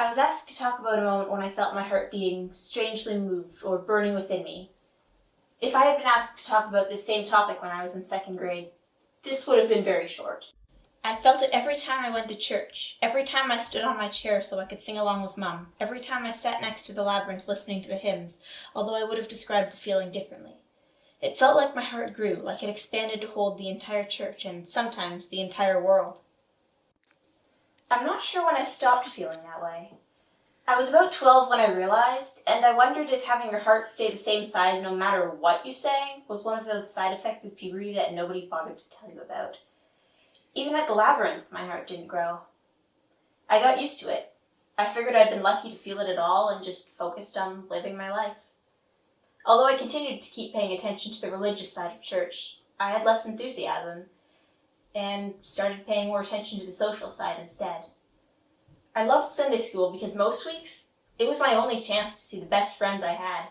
I was asked to talk about a moment when I felt my heart being strangely moved or burning within me. If I had been asked to talk about this same topic when I was in second grade, this would have been very short. I felt it every time I went to church, every time I stood on my chair so I could sing along with Mum, every time I sat next to the labyrinth listening to the hymns, although I would have described the feeling differently. It felt like my heart grew, like it expanded to hold the entire church and sometimes the entire world. I'm not sure when I stopped feeling that way. I was about 12 when I realized, and I wondered if having your heart stay the same size no matter what you sang was one of those side effects of puberty that nobody bothered to tell you about. Even at the labyrinth, my heart didn't grow. I got used to it. I figured I'd been lucky to feel it at all and just focused on living my life. Although I continued to keep paying attention to the religious side of church, I had less enthusiasm and started paying more attention to the social side instead. I loved Sunday school because most weeks, it was my only chance to see the best friends I had.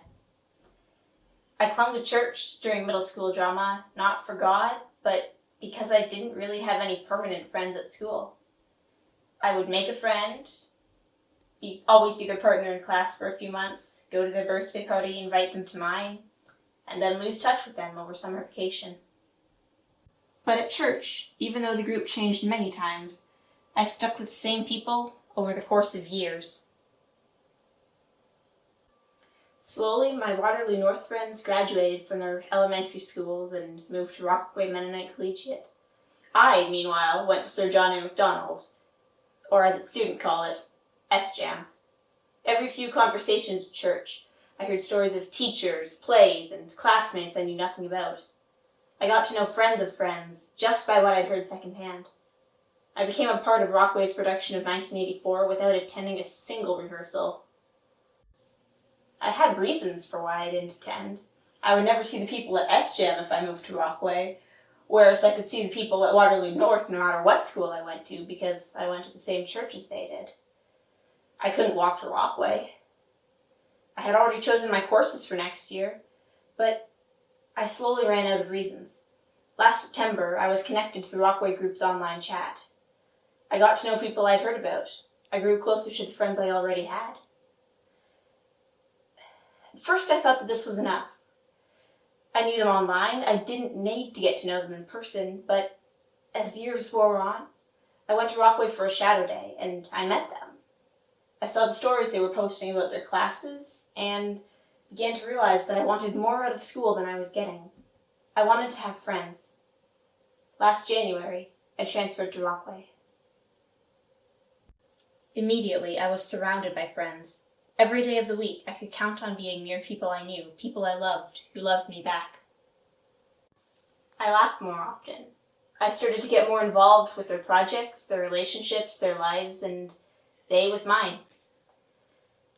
I clung to church during middle school drama, not for God, but because I didn't really have any permanent friends at school. I would make a friend, always be their partner in class for a few months, go to their birthday party, invite them to mine, and then lose touch with them over summer vacation. But at church, even though the group changed many times, I stuck with the same people over the course of years. Slowly, my Waterloo North friends graduated from their elementary schools and moved to Rockaway Mennonite Collegiate. I, meanwhile, went to Sir John A. Macdonald, or as its student call it, SJAM. Every few conversations at church, I heard stories of teachers, plays, and classmates I knew nothing about. I got to know friends of friends just by what I'd heard secondhand. I became a part of Rockaway's production of 1984 without attending a single rehearsal. I had reasons for why I didn't attend. I would never see the people at SJAM if I moved to Rockaway, whereas I could see the people at Waterloo North no matter what school I went to because I went to the same church as they did. I couldn't walk to Rockaway. I had already chosen my courses for next year, but I slowly ran out of reasons. Last September, I was connected to the Rockaway group's online chat. I got to know people I'd heard about. I grew closer to the friends I already had. At first, I thought that this was enough. I knew them online. I didn't need to get to know them in person, but as the years wore on, I went to Rockaway for a shadow day, and I met them. I saw the stories they were posting about their classes, and began to realize that I wanted more out of school than I was getting. I wanted to have friends. Last January, I transferred to Rockaway. Immediately, I was surrounded by friends. Every day of the week, I could count on being near people I knew, people I loved, who loved me back. I laughed more often. I started to get more involved with their projects, their relationships, their lives, and they with mine.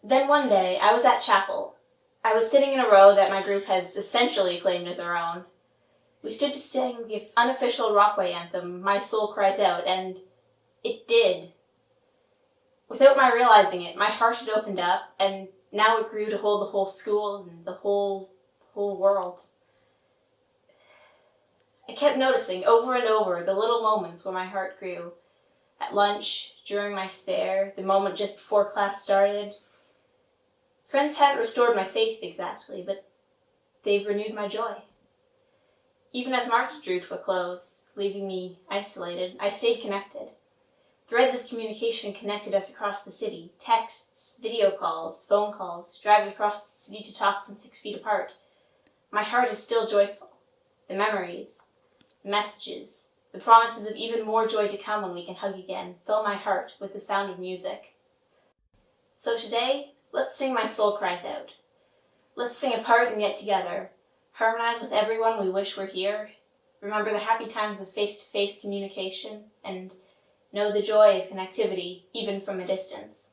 Then one day, I was at chapel. I was sitting in a row that my group has essentially claimed as our own. We stood to sing the unofficial Rockaway anthem, My Soul Cries Out, and it did. Without my realizing it, my heart had opened up, and now it grew to hold the whole school and the whole world. I kept noticing over and over the little moments where my heart grew. At lunch, during my spare, the moment just before class started. Friends hadn't restored my faith exactly, but they've renewed my joy. Even as March drew to a close, leaving me isolated, I stayed connected. Threads of communication connected us across the city. Texts, video calls, phone calls, drives across the city to talk from 6 feet apart. My heart is still joyful. The memories, the messages, the promises of even more joy to come when we can hug again fill my heart with the sound of music. So today, let's sing My Soul Cries Out. Let's sing apart and yet together. Harmonize with everyone we wish were here. Remember the happy times of face-to-face communication and know the joy of connectivity, even from a distance.